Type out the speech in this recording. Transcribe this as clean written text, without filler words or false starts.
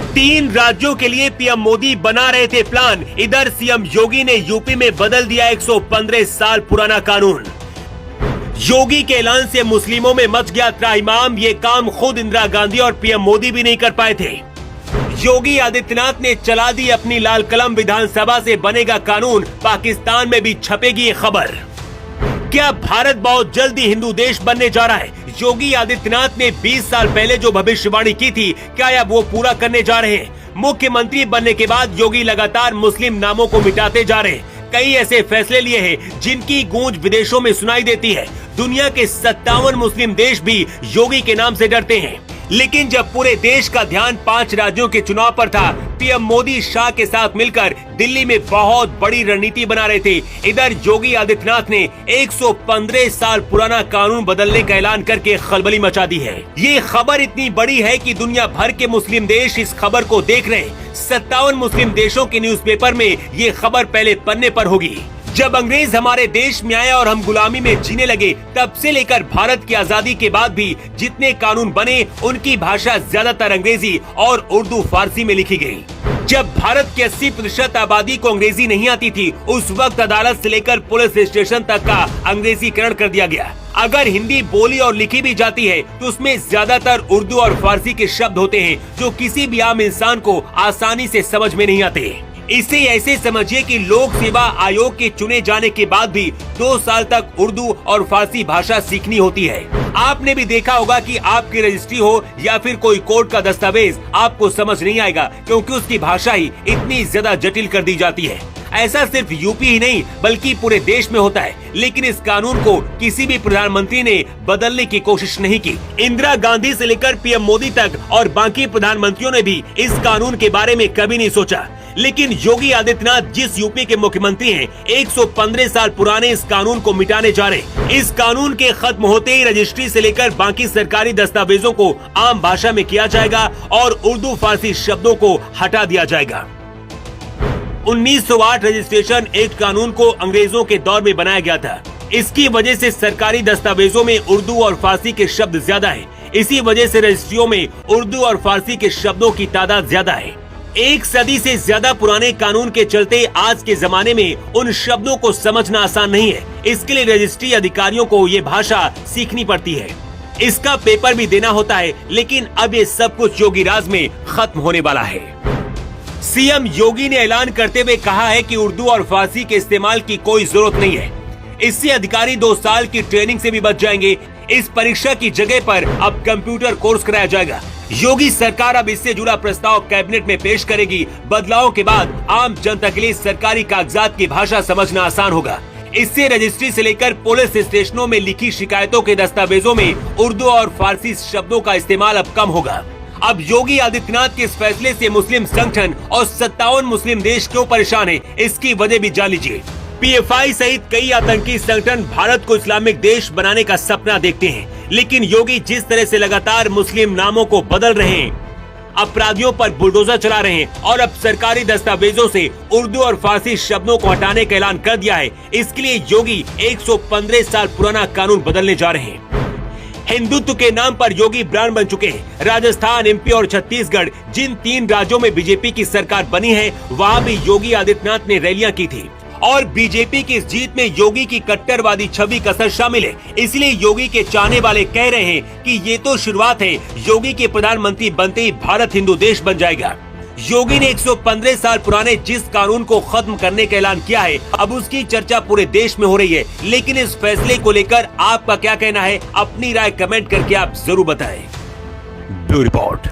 3 राज्यों के लिए पीएम मोदी बना रहे थे प्लान। इधर सीएम योगी ने यूपी में बदल दिया 115 साल पुराना कानून। योगी के ऐलान से मुस्लिमों में मच गया त्राहिमाम। ये काम खुद इंदिरा गांधी और पीएम मोदी भी नहीं कर पाए थे। योगी आदित्यनाथ ने चला दी अपनी लाल कलम। विधानसभा से बनेगा कानून, पाकिस्तान में भी छपेगी ये खबर। क्या भारत बहुत जल्दी हिंदू देश बनने जा रहा है? योगी आदित्यनाथ ने 20 साल पहले जो भविष्यवाणी की थी, क्या अब वो पूरा करने जा रहे हैं? मुख्यमंत्री बनने के बाद योगी लगातार मुस्लिम नामों को मिटाते जा रहे हैं। कई ऐसे फैसले लिए हैं जिनकी गूंज विदेशों में सुनाई देती है। दुनिया के 57 मुस्लिम देश भी योगी के नाम से डरते हैं। लेकिन जब पूरे देश का ध्यान 5 राज्यों के चुनाव पर था, पीएम मोदी शाह के साथ मिलकर दिल्ली में बहुत बड़ी रणनीति बना रहे थे। इधर योगी आदित्यनाथ ने 115 साल पुराना कानून बदलने का ऐलान करके खलबली मचा दी है। ये खबर इतनी बड़ी है कि दुनिया भर के मुस्लिम देश इस खबर को देख रहे हैं। 57 मुस्लिम देशों के न्यूज़पेपर में ये खबर पहले पन्ने पर होगी। जब अंग्रेज हमारे देश में आए और हम गुलामी में जीने लगे, तब से लेकर भारत की आजादी के बाद भी जितने कानून बने, उनकी भाषा ज्यादातर अंग्रेजी और उर्दू फारसी में लिखी गई। जब भारत की 80% आबादी को अंग्रेजी नहीं आती थी, उस वक्त अदालत से लेकर पुलिस स्टेशन तक का अंग्रेजीकरण कर दिया गया। अगर हिंदी बोली और लिखी भी जाती है तो उसमें ज्यादातर उर्दू और फारसी के शब्द होते हैं जो किसी भी आम इंसान को आसानी से समझ में नहीं आते। इसे ऐसे समझिए कि लोक सेवा आयोग के चुने जाने के बाद भी 2 साल तक उर्दू और फारसी भाषा सीखनी होती है। आपने भी देखा होगा कि आपकी रजिस्ट्री हो या फिर कोई कोर्ट का दस्तावेज आपको समझ नहीं आएगा, क्योंकि उसकी भाषा ही इतनी ज्यादा जटिल कर दी जाती है। ऐसा सिर्फ यूपी ही नहीं बल्कि पूरे देश में होता है। लेकिन इस कानून को किसी भी प्रधानमंत्री ने बदलने की कोशिश नहीं की। इंदिरा गांधी से लेकर पीएम मोदी तक और बाकी प्रधानमंत्रियों ने भी इस कानून के बारे में कभी नहीं सोचा। लेकिन योगी आदित्यनाथ जिस यूपी के मुख्यमंत्री हैं, 115 साल पुराने इस कानून को मिटाने जा रहे हैं। इस कानून के खत्म होते ही रजिस्ट्री से लेकर बाकी सरकारी दस्तावेजों को आम भाषा में किया जाएगा और उर्दू फारसी शब्दों को हटा दिया जाएगा। 1908 रजिस्ट्रेशन एक्ट कानून को अंग्रेजों के दौर में बनाया गया था। इसकी वजह से सरकारी दस्तावेजों में उर्दू और फारसी के शब्द ज्यादा है। इसी वजह से रजिस्ट्रियों में उर्दू और फारसी के शब्दों की तादाद ज्यादा है। 1 सदी से ज्यादा पुराने कानून के चलते आज के जमाने में उन शब्दों को समझना आसान नहीं है। इसके लिए रजिस्ट्री अधिकारियों को ये भाषा सीखनी पड़ती है। इसका पेपर भी देना होता है। लेकिन अब ये सब कुछ योगी राज में खत्म होने वाला है। सीएम योगी ने ऐलान करते हुए कहा है कि उर्दू और फारसी के इस्तेमाल की कोई जरूरत नहीं है। इससे अधिकारी 2 साल की ट्रेनिंग से भी बच जाएंगे। इस परीक्षा की जगह पर अब कंप्यूटर कोर्स कराया जाएगा। योगी सरकार अब इससे जुड़ा प्रस्ताव कैबिनेट में पेश करेगी। बदलाव के बाद आम जनता के लिए सरकारी कागजात की भाषा समझना आसान होगा। इससे रजिस्ट्री से लेकर पुलिस स्टेशनों में लिखी शिकायतों के दस्तावेजों में उर्दू और फारसी शब्दों का इस्तेमाल अब कम होगा। अब योगी आदित्यनाथ के इस फैसले से मुस्लिम संगठन और 57 मुस्लिम देश क्यों परेशान है, इसकी वजह भी जान लीजिए। पीएफआई सहित कई आतंकी संगठन भारत को इस्लामिक देश बनाने का सपना देखते हैं। लेकिन योगी जिस तरह से लगातार मुस्लिम नामों को बदल रहे हैं, अपराधियों पर बुलडोजर चला रहे हैं और अब सरकारी दस्तावेजों से उर्दू और फारसी शब्दों को हटाने का ऐलान कर दिया है, इसके लिए योगी 115 साल पुराना कानून बदलने जा रहे हैं। हिंदुत्व के नाम पर योगी ब्रांड बन चुके हैं। राजस्थान, एमपी और छत्तीसगढ़, जिन 3 राज्यों में बीजेपी की सरकार बनी है, वहाँ भी योगी आदित्यनाथ ने रैलियां की थी और बीजेपी की इस जीत में योगी की कट्टरवादी छवि कसर शामिल है। इसलिए योगी के चाहने वाले कह रहे हैं कि ये तो शुरुआत है, योगी के प्रधानमंत्री बनते ही भारत हिंदू देश बन जाएगा। योगी ने 115 साल पुराने जिस कानून को खत्म करने का ऐलान किया है, अब उसकी चर्चा पूरे देश में हो रही है। लेकिन इस फैसले को लेकर आपका क्या कहना है? अपनी राय कमेंट करके आप जरूर बताएं। Bureau report.